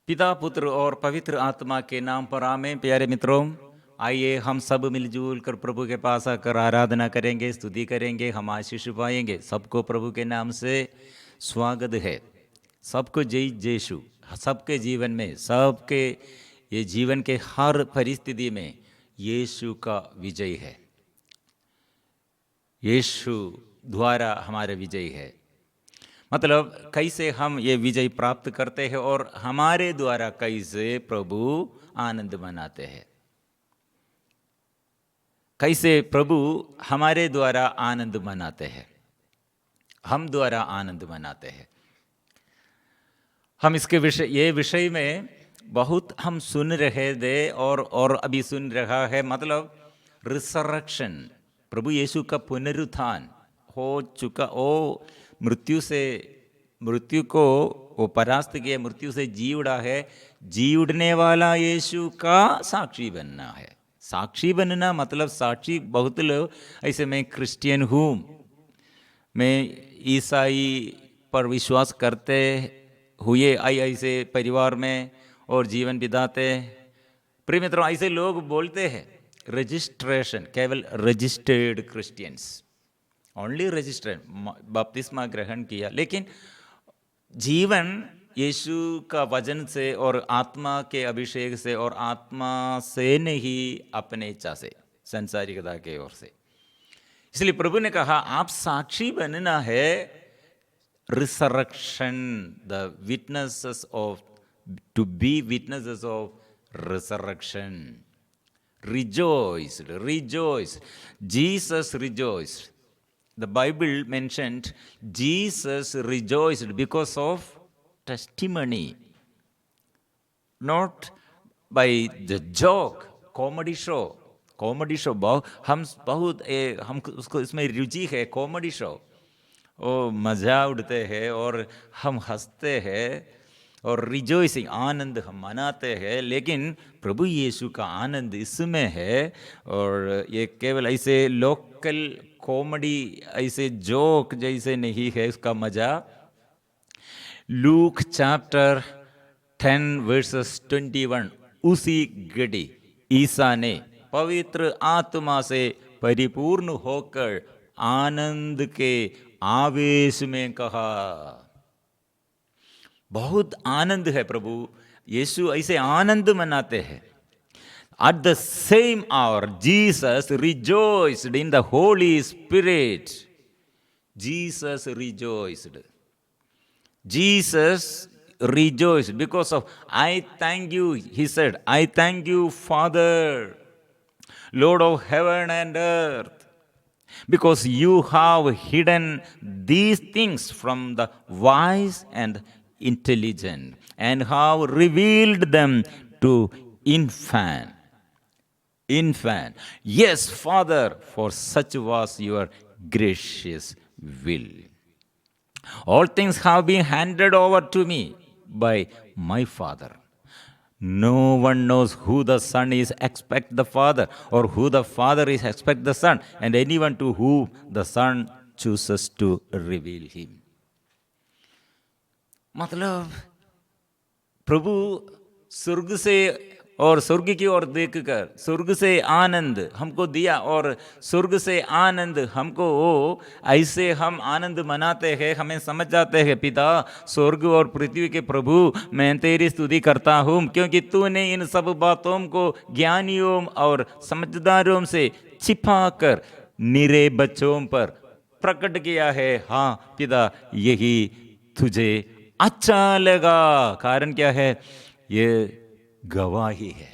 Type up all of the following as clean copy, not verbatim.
पिता, पुत्र और पवित्र आत्मा के नाम पर आमें। प्यारे मित्रों, आइए हम सब मिलजुल कर प्रभु के पास आकर आराधना करेंगे, स्तुति करेंगे, हम आशीष पाएंगे। सबको प्रभु के नाम से स्वागत है। सबको जय यीशु। सबके जीवन में, सबके ये जीवन के हर परिस्थिति में यीशु का विजय है। यीशु द्वारा हमारे विजय है। मतलब कैसे हम ये विजय प्राप्त करते हैं और हमारे द्वारा कैसे प्रभु आनंद मनाते हैं। कैसे प्रभु हमारे द्वारा आनंद मनाते हैं, हम द्वारा आनंद मनाते हैं। हम इसके विषय में बहुत हम सुन रहे थे और अभी सुन रहा है। मतलब रिसरेक्शन, प्रभु यीशु का पुनरुत्थान हो चुका। ओ मृत्यु को वो परास्त किया, मृत्यु से जी उड़ा है। जी उड़ने वाला यीशु का साक्षी बनना है। साक्षी बनना मतलब साक्षी, बहुत लोग ऐसे, मैं क्रिश्चियन हूँ, मैं ईसाई पर विश्वास करते हुए ऐसे परिवार में और जीवन बिताते। प्रिय मित्रों, ऐसे लोग बोलते हैं रजिस्ट्रेशन, केवल रजिस्टर्ड क्रिश्चियंस, ओनली रजिस्टर्ड, बपतिस्मा ग्रहण किया, लेकिन जीवन यीशु का वचन से और आत्मा के अभिषेक से और आत्मा से नहीं, अपने इच्छा से, संसारिकता के ओर से। इसलिए प्रभु ने कहा आप साक्षी बनना है। Resurrection, the witnesses of, to be witnesses of resurrection. Rejoiced, rejoiced. Jesus rejoiced. The Bible mentioned Jesus rejoiced because of testimony, not by the joke, comedy show. Comedy show हम उसको इसमें रुचि है। कॉमेडी शो, वो मजा उड़ते हैं और हम हंसते हैं और रिजॉइसिंग, आनंद हम मनाते हैं। लेकिन प्रभु यीशु का आनंद इसमें है। और ये केवल ऐसे लोकल कॉमेडी, ऐसे जोक जैसे नहीं है उसका मजा। लूक चैप्टर 10 वर्सेस 21, उसी घड़ी ईसा ने पवित्र आत्मा से परिपूर्ण होकर आनंद के आवेश में कहा। बहुत आनंद है प्रभु यीशु, ऐसे आनंद मनाते हैं। At the same hour, Jesus rejoiced in the Holy Spirit. Jesus rejoiced. Jesus rejoiced because of, I thank you, he said, I thank you, Father, Lord of heaven and earth, because you have hidden these things from the wise and intelligent and have revealed them to infant. Yes, Father, for such was your gracious will. All things have been handed over to me by my Father. No one knows who the Son is except the Father, or who the Father is except the Son, and anyone to whom the Son chooses to reveal him. मतलब प्रभु स्वर्ग से और स्वर्ग की ओर देखकर स्वर्ग से आनंद हमको दिया, और स्वर्ग से आनंद हमको ऐसे हम आनंद मनाते हैं। हमें समझ जाते हैं, पिता स्वर्ग और पृथ्वी के प्रभु, मैं तेरी स्तुति करता हूँ क्योंकि तूने इन सब बातों को ज्ञानियों और समझदारों से छिपाकर निरे बच्चों पर प्रकट किया है। हाँ पिता, यही तुझे अच्छा लगा। कारण क्या है? ये गवाही है।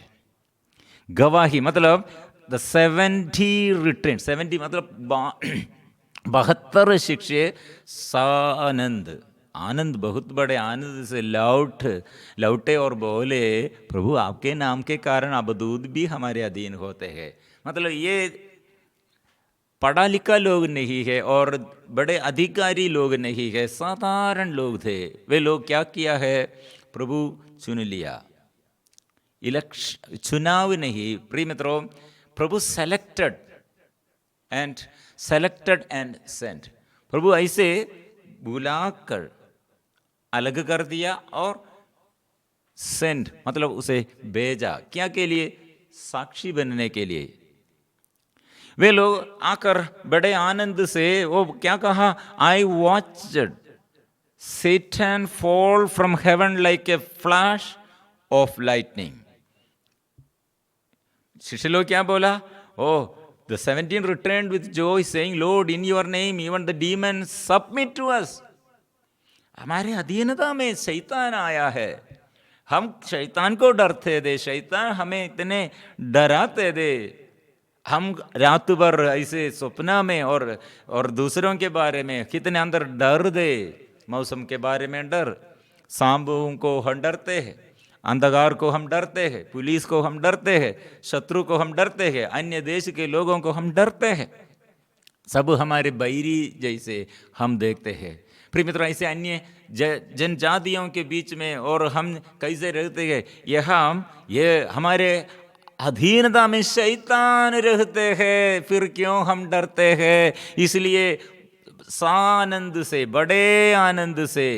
गवाही मतलब द 70 रिट्रेन, 70 मतलब 72 शिक्षे सानंद, आनंद, बहुत बड़े आनंद से लौटे और बोले, प्रभु आपके नाम के कारण अब दूध भी हमारे अधीन होते हैं। मतलब ये पढ़ा लिखा लोग नहीं है और बड़े अधिकारी लोग नहीं है, साधारण लोग थे। वे लोग क्या किया है? प्रभु चुन लिया। चुनाव नहीं, प्रिय मित्रों, प्रभु सेलेक्टेड एंड सेंट। प्रभु ऐसे बुलाकर अलग कर दिया और सेंड मतलब उसे भेजा, क्या के लिए? साक्षी बनने के लिए। वे लोग आकर बड़े आनंद से वो क्या कहा? I watched Satan fall from heaven like a flash of lightning. शिष्य लोग क्या बोला? Oh, the 17 returned with joy, saying, Lord, in your name even the demons submit to us. हमारे अधीनता में शैतान आया है, हम शैतान को डरते थे, शैतान हमें इतने डराते थे, हम रात भर ऐसे सपना में और दूसरों के बारे में कितने अंदर डर दे, मौसम के बारे में डर, सांपों को हम डरते हैं, अंधकार को हम डरते हैं, पुलिस को हम डरते हैं, शत्रु को हम डरते हैं, अन्य देश के लोगों को हम डरते हैं, सब हमारे बैरी जैसे हम देखते हैं। प्रिय मित्रों, ऐसे अन्य जनजातियों के बीच में और हम कैसे रहते हैं? ये हमारे अधीनता में शैतान रहते हैं, फिर क्यों हम डरते हैं? इसलिए सानंद से, बड़े आनंद से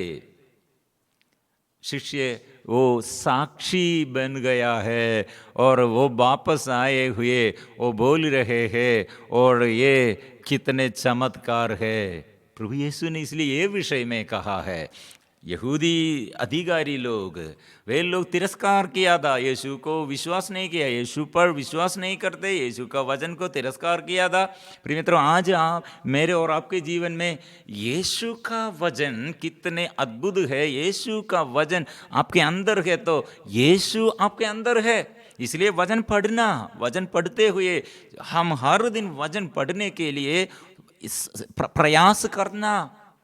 शिष्य वो साक्षी बन गया है और वो वापस आए हुए वो बोल रहे हैं, और ये कितने चमत्कार है। प्रभु यीशु ने इसलिए ये विषय में कहा है। यहूदी अधिकारी लोग, वे लोग तिरस्कार किया था, यीशु को विश्वास नहीं किया, यीशु पर विश्वास नहीं करते, यीशु का वचन को तिरस्कार किया था। प्रिय मित्रों, आज आप मेरे और आपके जीवन में यीशु का वचन कितने अद्भुत है। यीशु का वचन आपके अंदर है तो यीशु आपके अंदर है। इसलिए वचन पढ़ना, वचन पढ़ते हुए हम हर दिन वचन पढ़ने के लिए प्रयास करना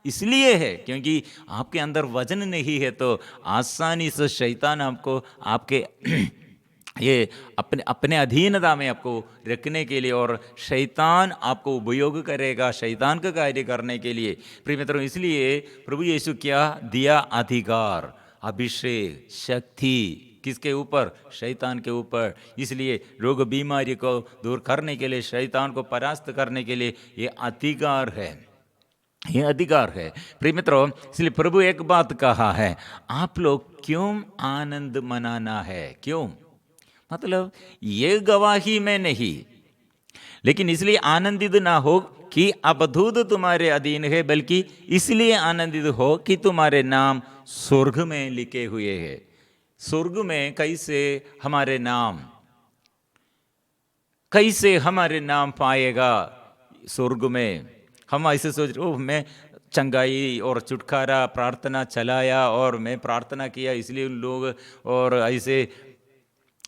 इसलिए है क्योंकि आपके अंदर वचन नहीं है तो आसानी से शैतान आपको आपके ये अपने अधीनता में आपको रखने के लिए, और शैतान आपको उपयोग करेगा शैतान का कार्य करने के लिए। प्रिय मित्रों, इसलिए प्रभु यीशु क्या दिया? अधिकार, अभिषेक, शक्ति किसके ऊपर? शैतान के ऊपर। इसलिए रोग बीमारी को दूर करने के लिए, शैतान को परास्त करने के लिए ये अधिकार है, ये अधिकार है। प्रिय मित्रों, इसलिए प्रभु एक बात कहा है, आप लोग क्यों आनंद मनाना है? क्यों? मतलब ये गवाही में नहीं, लेकिन इसलिए आनंदित ना हो कि अवधूत तुम्हारे अधीन है, बल्कि इसलिए आनंदित हो कि तुम्हारे नाम स्वर्ग में लिखे हुए हैं। स्वर्ग में कैसे हमारे नाम पाएगा? स्वर्ग में हम ऐसे सोच रहे, ओह मैं चंगाई और छुटकारा प्रार्थना चलाया और मैं प्रार्थना किया इसलिए उन लोग और ऐसे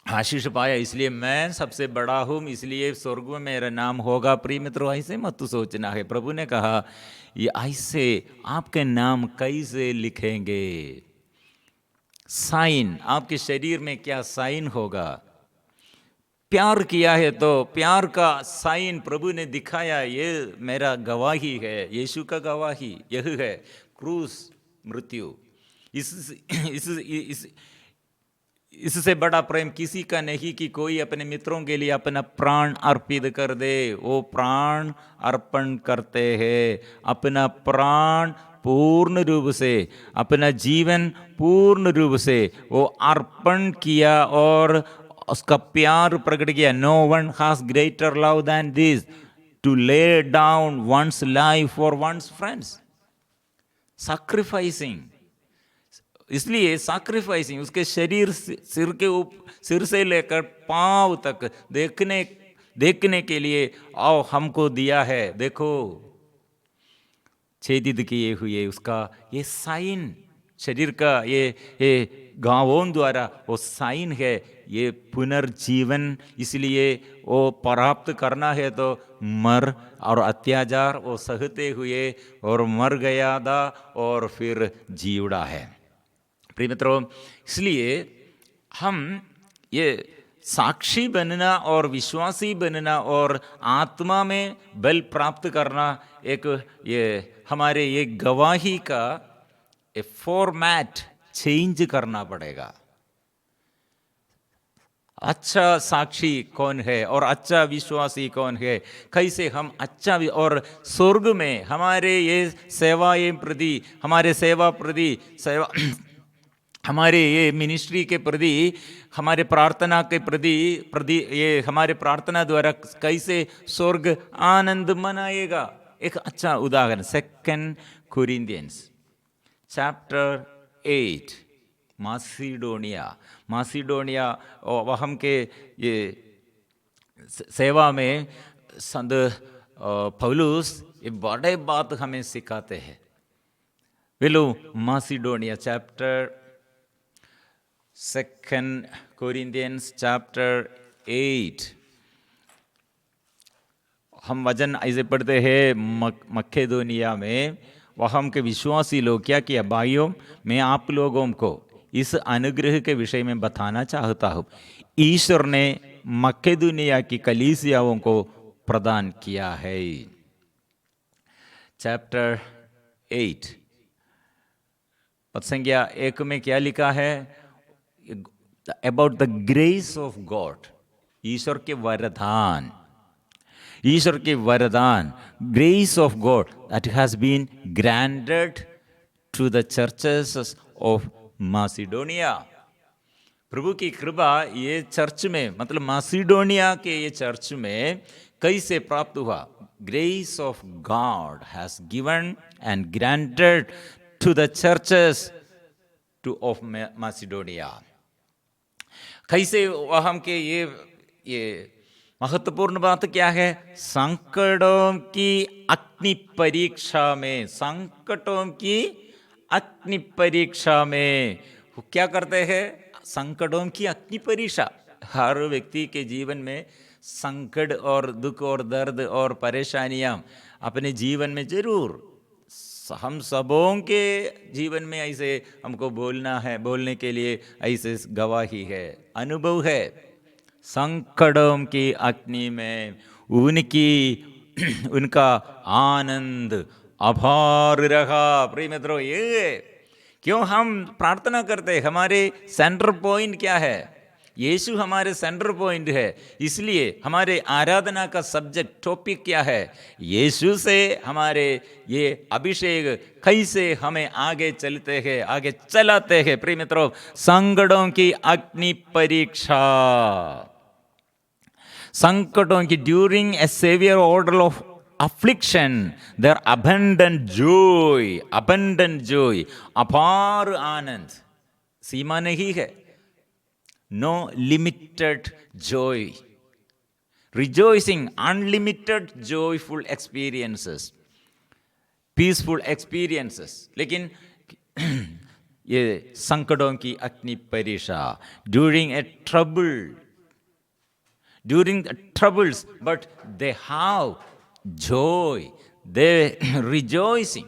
आशीष पाया इसलिए मैं सबसे बड़ा हूँ, इसलिए स्वर्ग में मेरा नाम होगा। प्रिय मित्रों, ऐसे मत सोचना है। प्रभु ने कहा ये ऐसे आपके नाम कैसे लिखेंगे? साइन, आपके शरीर में क्या साइन होगा? प्यार किया है तो प्यार का साइन प्रभु ने दिखाया, ये मेरा गवाही है, यीशु का गवाही यह है, क्रूस, मृत्यु। इससे बड़ा प्रेम किसी का नहीं कि कोई अपने मित्रों के लिए अपना प्राण अर्पित कर दे। वो प्राण अर्पण करते हैं, अपना प्राण पूर्ण रूप से, अपना जीवन पूर्ण रूप से वो अर्पण किया और उसका प्यार प्रकट किया। No one has greater love than this, to lay down one's life for one's friends. Sacrificing, इसलिए सैक्रिफाइसिंग उसके शरीर, सिर से लेकर पांव तक देखने के लिए आओ हमको दिया है। देखो छेदित किए हुए उसका ये साइन, शरीर का ये घावों द्वारा वो साइन है, ये पुनर्जीवन। इसलिए वो प्राप्त करना है तो मर और अत्याचार वो सहते हुए और मर गया था और फिर जी उड़ा है। प्रिय मित्रों, इसलिए हम ये साक्षी बनना और विश्वासी बनना और आत्मा में बल प्राप्त करना, एक ये हमारे ये गवाही का फॉर्मेट चेंज करना पड़ेगा। अच्छा साक्षी कौन है और अच्छा विश्वासी कौन है? कैसे हम अच्छा और स्वर्ग में हमारे ये सेवा प्रति, हमारे सेवा प्रति हमारे ये मिनिस्ट्री के प्रति, हमारे प्रार्थना के प्रति ये हमारे प्रार्थना द्वारा कैसे स्वर्ग आनंद मनाएगा। एक अच्छा उदाहरण 2 कोरिन्थियंस चैप्टर 8, मासिडोनिया वहाँ के ये सेवा में संत पौलुस ये बड़े बात हमें सिखाते हैं। लो मासिडोनिया चैप्टर 2 कोरिन्थियंस चैप्टर 8, हम वचन ऐसे पढ़ते हैं मकेदोनिया में वहाँ के विश्वासी लोग क्या किया। भाइयों, मैं आप लोगों को इस अनुग्रह के विषय में बताना चाहता हूँ, ईश्वर ने मकेदोनिया की कलीसियाओं को प्रदान किया है। चैप्टर 8 पद संख्या 1 में क्या लिखा है? About the grace of God, ईश्वर के वरदान, ईश्वर के वरदान, grace of God that has been granted to the churches of Macedonia. प्रभु की कृपा ये चर्च में, मतलब मासिडोनिया के ये चर्च में कैसे प्राप्त हुआ? Grace of God has given and granted to the churches of Macedonia. कैसे वहाँ के ये महत्वपूर्ण बात क्या है? संकटों की अग्नि परीक्षा में, संकटों की अग्नि परीक्षा में क्या करते हैं? संकटों की अग्नि परीक्षा। हर व्यक्ति के जीवन में संकट और दुख और दर्द और परेशानियां अपने जीवन में जरूर, हम सबों के जीवन में ऐसे हमको बोलना है, बोलने के लिए ऐसे गवाही है, अनुभव है। संकटों की अग्नि में उनका आनंद अपार रहा। प्रिय मित्रों, ये क्यों हम प्रार्थना करते हैं? हमारे सेंटर पॉइंट क्या है? यीशु हमारे सेंटर पॉइंट है। इसलिए हमारे आराधना का सब्जेक्ट, टॉपिक क्या है? यीशु से हमारे ये अभिषेक कैसे हमें आगे चलते हैं, आगे चलाते हैं। प्रिय मित्रों, संकटों की अग्नि परीक्षा, संकटों की during a severe order of affliction, their abundant joy, अपार आनंद, सीमा नहीं है, no limited joy, rejoicing, unlimited joyful experiences, peaceful experiences। लेकिन ये संकटों की अग्नि परीक्षा, during the troubles, but they have joy, they rejoicing।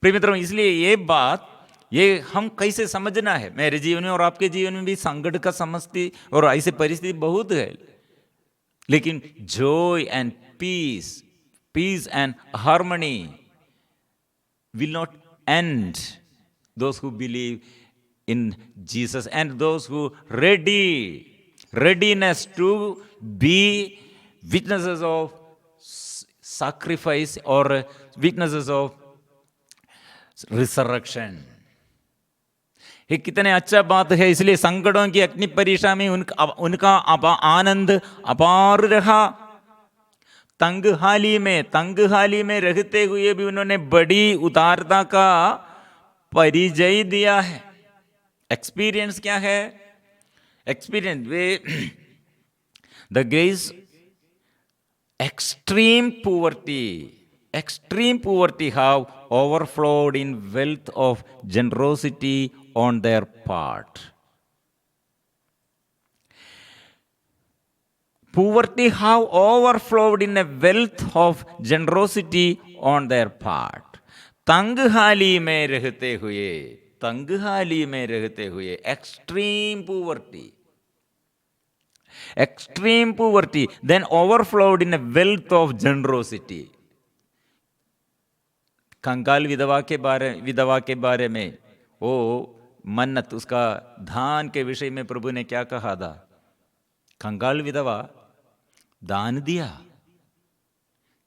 प्रिय मित्रों, इसलिए ये बात, ये हम कैसे समझना है? मेरे जीवन में और आपके जीवन में भी संकट का समस्ती और ऐसे परिस्थिति बहुत है, लेकिन joy and peace and harmony will not end those who believe in Jesus and those who readiness to be witnesses of sacrifice or witnesses of resurrection। ये कितने अच्छा बात है। इसलिए संकटों की अग्नि परीक्षा में उनका आनंद अपार रहा। तंगहाली में रहते हुए भी उन्होंने बड़ी उदारता का परिचय दिया है। एक्सपीरियंस क्या है? Experience way the grace, extreme poverty have overflowed in wealth of generosity on their part. Poverty have overflowed in a wealth of generosity on their part. तंगहाली में रहते हुए extreme poverty then overflowed in a wealth of generosity। कंगाल विधवा के बारे में वो मन्नत, उसका दान के विषय में प्रभु ने क्या कहा था? कंगाल विधवा दान दिया,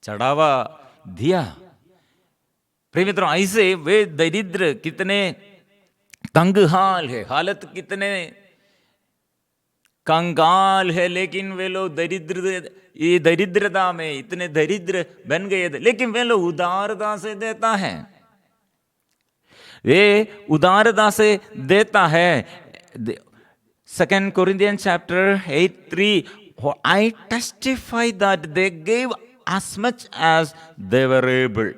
चढ़ावा दिया। प्रिय मित्रों, ऐसे वे दरिद्र कितने तंग हाल है, हालत कितने कंगाल है, लेकिन वे लोग दरिद्रता में इतने दरिद्र बन गए थे, लेकिन वे लोग उदारता से देता है, वे उदारता से देता है। 2 Corinthians chapter 8:3, I testify that they gave as much as they were able,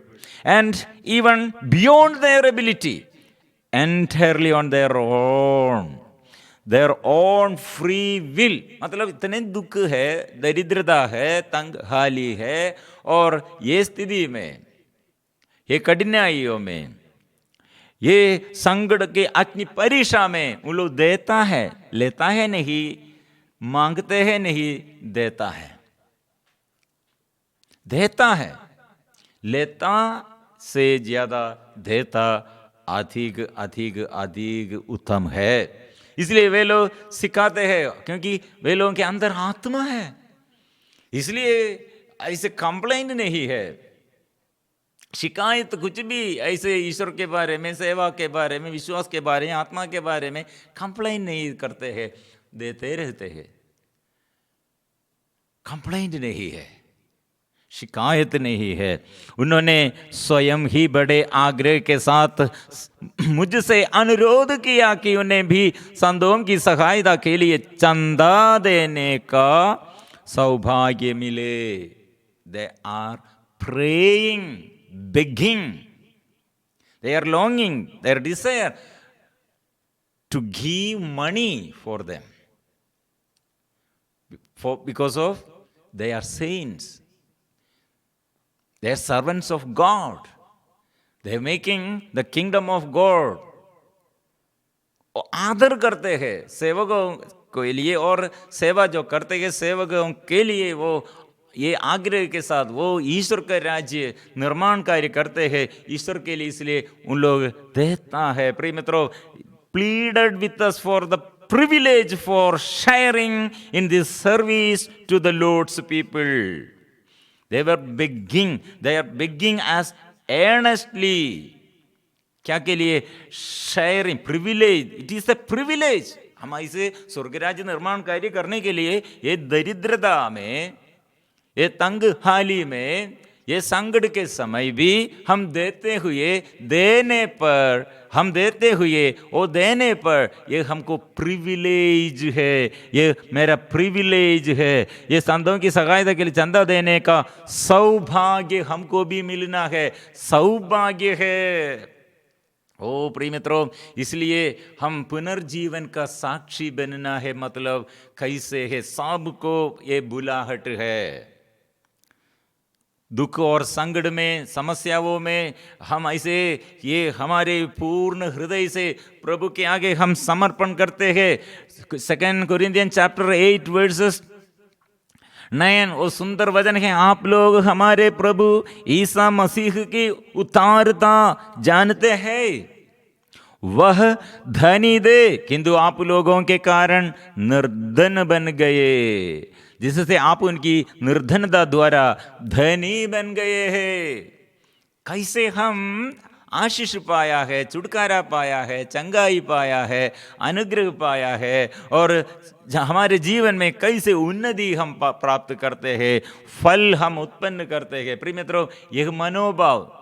and even beyond their ability, entirely on their own free will। मतलब इतने दुख है, दरिद्रता है, तंग हाली है, और ये स्थिति में, ये कठिनाइयों में, ये संकट के अग्नि परीक्षा में उन लोग देता है, लेता है नहीं, मांगते हैं नहीं, देता है, देता है। लेता से ज्यादा देता अधिक अधिक अधिक उत्तम है। इसलिए वे लोग सिखाते हैं, क्योंकि वे लोगों के अंदर आत्मा है, इसलिए ऐसे कंप्लेंट नहीं है, शिकायत कुछ भी ऐसे ईश्वर के बारे में, सेवा के बारे में, विश्वास के बारे में, आत्मा के बारे में कंप्लेंट नहीं करते हैं, देते रहते हैं। कंप्लेंट नहीं है, शिकायत नहीं है। उन्होंने स्वयं ही बड़े आग्रह के साथ मुझसे अनुरोध किया कि उन्हें भी संतों की सहायता के लिए चंदा देने का सौभाग्य मिले। They are praying, begging, they are longing, their desire to give money for them, because of they are saints, they are servants of God, they are making the kingdom of God। आदर करते हैं सेवकों के लिए, और सेवा जो करते हैं सेवकों के लिए, वो ये आग्रह के साथ वो ईश्वर का राज्य निर्माण कार्य करते हैं ईश्वर के लिए, इसलिए उन लोग देता है। प्रिय मित्रों, pleaded with us for the privilege for sharing in this service to the Lord's people. They were begging, they are begging as earnestly. क्या के लिए? Sharing, privilege, it is the privilege. हम ऐसे स्वर्ग राज्य निर्माण कार्य करने के लिए ये दरिद्रता में, ये तंग हाली में, ये संकट के समय भी हम देते हुए, देने पर, हम देते हुए वो देने पर, ये हमको प्रिविलेज है, ये मेरा प्रिविलेज है। ये संतों की सहायता के लिए चंदा देने का सौभाग्य हमको भी मिलना है, सौभाग्य है। ओ प्रिय मित्रों, इसलिए हम पुनर्जीवन का साक्षी बनना है। मतलब कैसे है? सबको ये बुलाहट है। दुख और संकट में, समस्याओं में हम ऐसे ये हमारे पूर्ण हृदय से प्रभु के आगे हम समर्पण करते हैं। 2 Corinthians chapter 8 verses 9, वो सुंदर वचन है, आप लोग हमारे प्रभु ईसा मसीह की उदारता जानते हैं। वह धनी दे, किंतु आप लोगों के कारण निर्धन बन गए, जिससे आप उनकी निर्धनता द्वारा धनी बन गए हैं। कैसे हम आशीष पाया है, छुटकारा पाया है, चंगाई पाया है, अनुग्रह पाया है, और हमारे जीवन में कैसे उन्नति हम प्राप्त करते हैं, फल हम उत्पन्न करते हैं। प्रिय मित्रों, यह मनोभाव,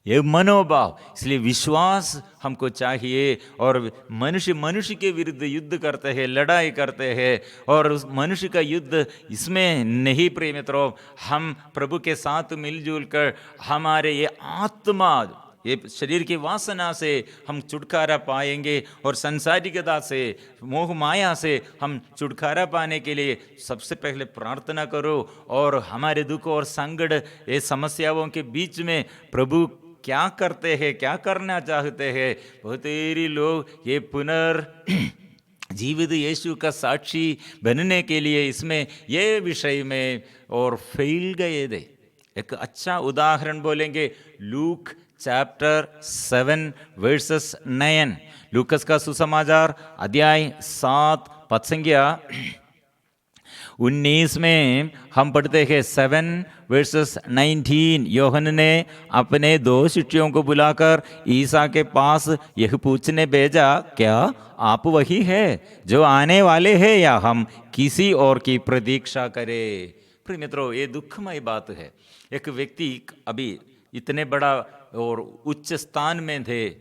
ये मनोभाव, इसलिए विश्वास हमको चाहिए। और मनुष्य के विरुद्ध युद्ध करते हैं, लड़ाई करते हैं, और उस मनुष्य का युद्ध इसमें नहीं। प्रिय मित्रों, हम प्रभु के साथ मिलजुल कर हमारे ये आत्मा, ये शरीर की वासना से हम छुटकारा पाएंगे, और संसारिकता से, मोह माया से हम छुटकारा पाने के लिए सबसे पहले प्रार्थना करो। और हमारे दुख और संकट, ये समस्याओं के बीच में प्रभु क्या करते हैं, क्या करना चाहते हैं। बहुत सारे लोग ये जीवित यीशु का साक्षी बनने के लिए इसमें, ये विषय में और फेल गए थे। एक अच्छा उदाहरण बोलेंगे, लूक चैप्टर 7 वर्सेस 9। लूकस का सुसमाचार अध्याय 7 पद संख्या 19 में हम पढ़ते हैं 7:19, यूहन्ना ने अपने 2 शिष्यों को बुलाकर ईसा के पास यह पूछने भेजा, क्या आप वही है जो आने वाले हैं या हम किसी और की प्रतीक्षा करें? प्रिय मित्रों, ये दुखमय बात है। एक व्यक्ति अभी इतने बड़ा और उच्च स्थान में थे,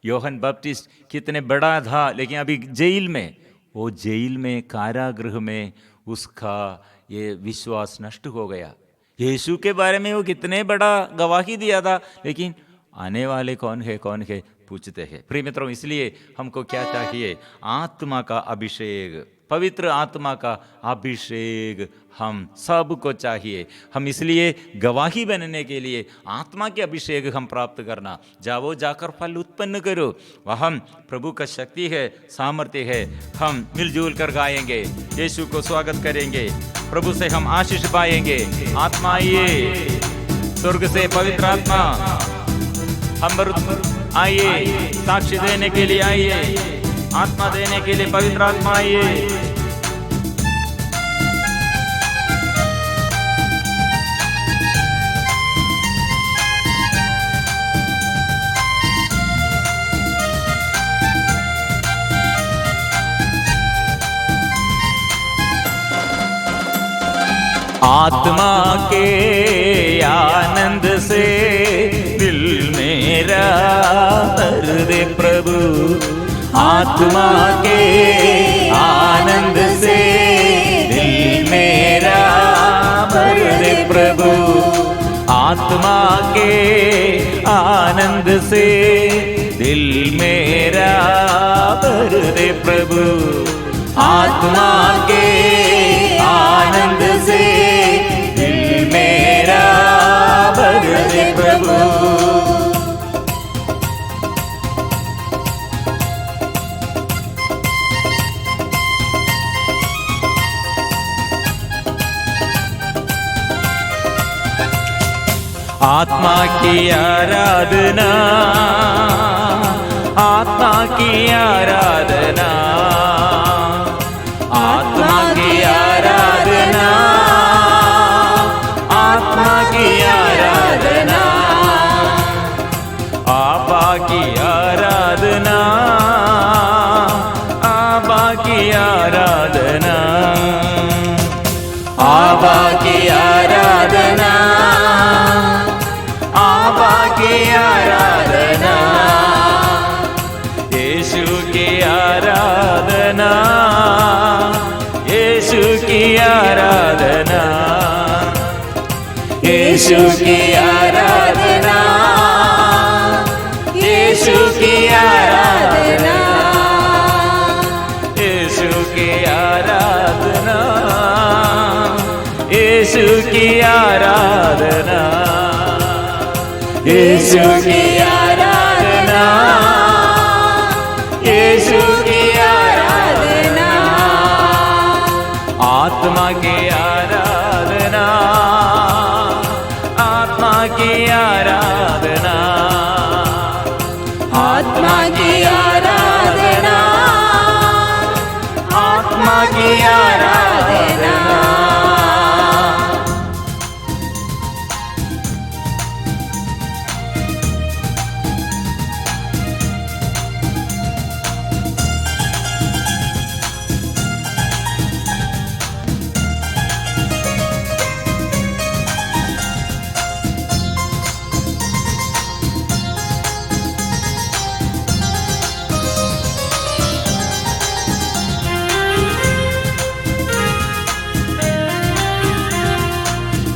यूहन्ना बपटिस्ट कितने बड़ा था, लेकिन अभी जेल में, वो जेल में, कारागृह में उसका ये विश्वास नष्ट हो गया। यीशु के बारे में वो कितने बड़ा गवाही दिया था, लेकिन आने वाले कौन है पूछते हैं। प्रिय मित्रों, इसलिए हमको क्या चाहिए? आत्मा का अभिषेक, पवित्र आत्मा का अभिषेक हम सबको चाहिए। हम इसलिए गवाही बनने के लिए आत्मा के अभिषेक हम प्राप्त करना। जाओ, जाकर फल उत्पन्न करो, वह प्रभु का शक्ति है, सामर्थ्य है। हम मिलजुल कर गाएंगे, यीशु को स्वागत करेंगे, प्रभु से हम आशीष पाएंगे। आत्मा आइए, स्वर्ग से पवित्र आत्मा हम आइए, साक्षी देने के लिए आइए, आत्मा देने के लिए पवित्र आत्मा आइए। आत्मा के आनंद से दिल मेरा भर दे प्रभु, आत्मा के आनंद से दिल मेरा भर दे प्रभु, आत्मा के आनंद से दिल मेरा भर दे प्रभु, आत्मा के आनंद से दिल मेरा भर दे प्रभु। आत्मा की आराधना, आत्मा की आराधना, आत्मा की आराधना, आत्मा की आराधना, आबा की आराधना, आबा की आराधना, आबा की आराधना, आबा की आराधना, यीशु की आराधना, यीशु की आराधना, यीशु की आराधना, यीशु की आराधना, यीशु की आराधना, यीशु की आराधना, यीशु की आराधना, यीशु की आराधना, आत्मा की आराधना, आत्मा की आराधना, आत्मा की आराधना, आत्मा की आराधना।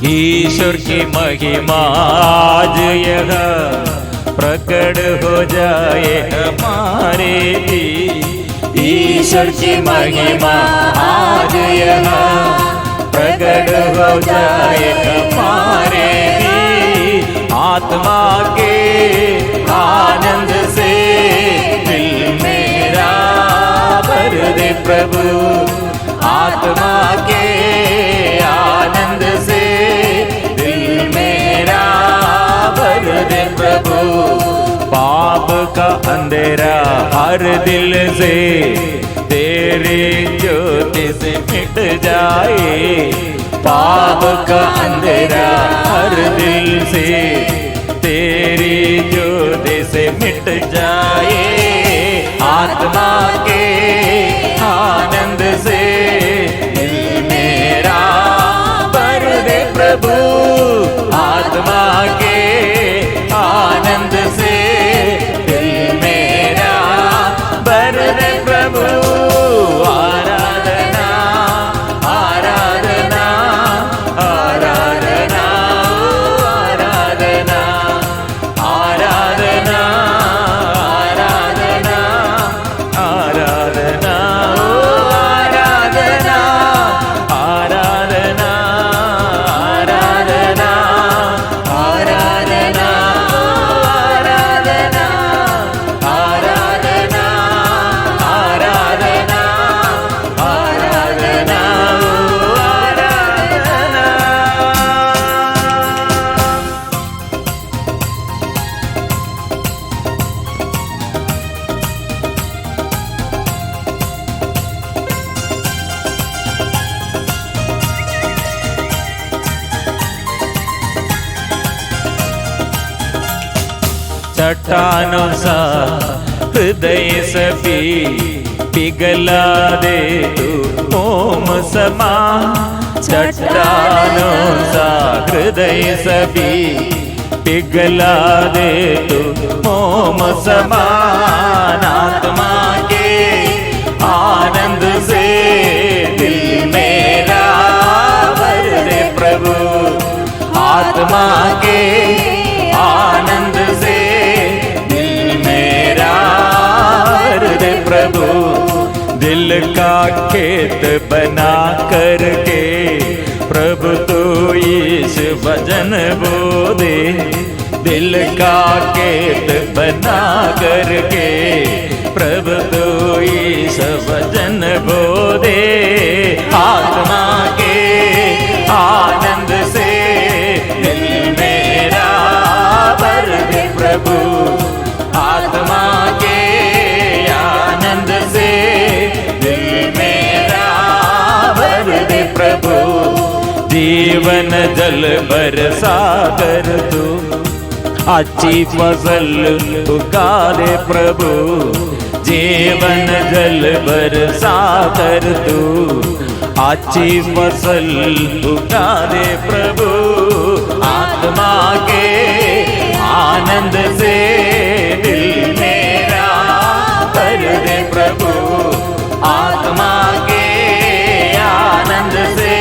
ईश्वर की महिमा आज यह प्रकट हो जाए हमारे भी, ईश्वर की महिमा आज यह प्रकट हो जाए हमारे भी, आत्मा के आनंद से दिल मेरा भर दे प्रभु, आत्मा के आनंद से दिल मेरा भर दे प्रभु, पाप का अंधेरा हर दिल से तेरी ज्योति से मिट जाए, पाप का अंधेरा हर दिल से तेरी ज्योति से मिट जाए। आत्मा के आनंद से दिल मेरा भर दे प्रभु, आत्मा के आनंद से दिल मेरा भर दे प्रभु। आराधना आराधना आराधना आराधना आराधना आराधना आराधना आराधना आराधना आराधना आराधना आराधना आराधना आराधना चट्टानों सा हृदय सभी पिघला दे तू मोम समा, चट्टानों सा हृदय सभी पिघला दे तू मोम समान। आत्मा के आनंद से दिल मेरा भर दे प्रभु, आत्मा के आनंद से दिल मेरा भर दे प्रभु। दिल का खेत बना करके प्रभु तू इस भजन बो दे, दिल का खेत बना करके प्रभु तू इस भजन बो दे। आत्मा के आनंद से दिल मेरा भर दे प्रभु, आत्मा के आनंद से दिल मेरा भर दे प्रभु। जीवन जल बरसा कर तू अच्छी फसल उगा दे प्रभु, जीवन जल बरसा कर तू अच्छी फसल उगा दे प्रभु। आत्मा के आनंद से दिल मेरा भर दे प्रभु, आत्मा के आनंद से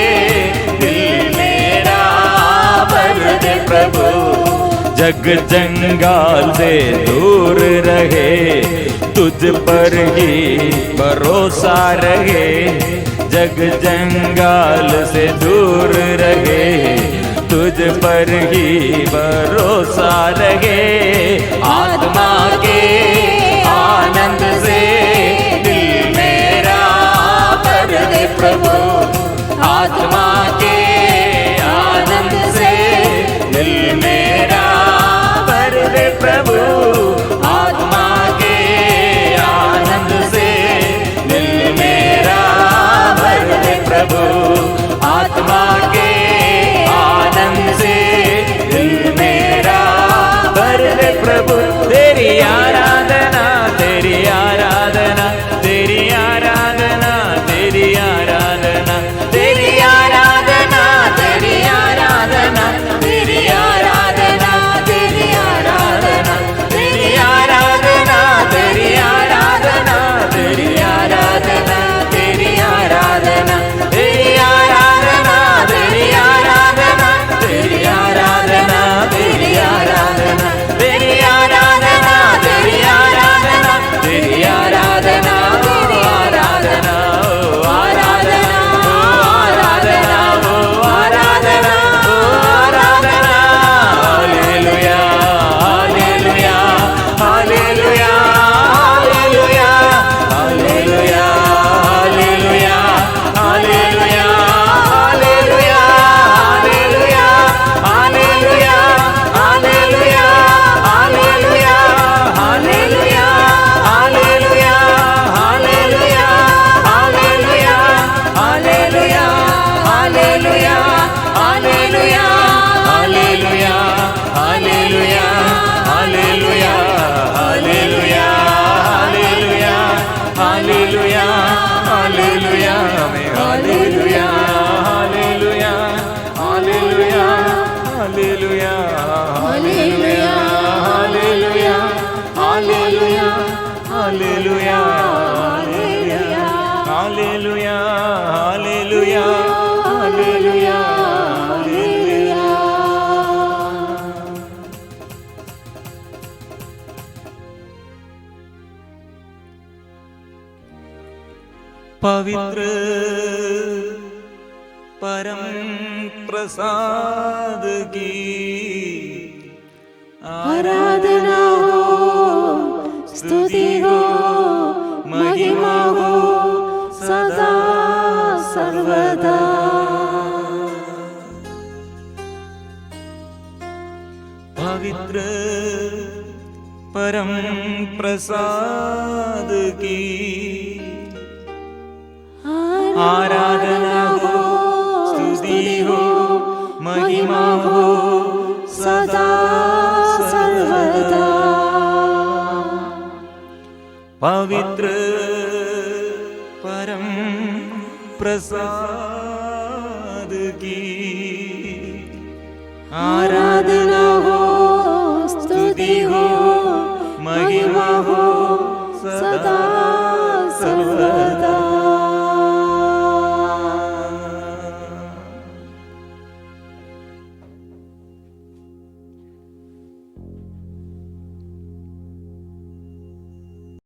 दिल मेरा भर दे प्रभु। जग जंगाल से दूर रहे, तुझ पर ही भरोसा रहे, जग जंगाल से दूर रहे, तुझ पर ही भरोसा रहे। आत्मा के आनंद से दिल मेरा भर दे प्रभु, आत्मा के आनंद से दिल मेरा भर दे प्रभु, आत्मा के आनंद से दिल मेरा भर दे प्रभु, आत्मा के आनंद से दिल मेरा भर दे प्रभु। तेरी आराधना हालेलुया हालेलुया में hallelujah hallelujah hallelujah hallelujah hallelujah hallelujah hallelujah hallelujah hallelujah hallelujah hallelujah hallelujah. पवित्र परम प्रसाद की आराधना हो, स्तुति हो, महिमा हो सदा सर्वदा। पवित्र परम प्रसाद की आराधना हो, स्तुति हो, महिमा हो सदा सर्वदा। पवित्र परम प्रसाद की आराधना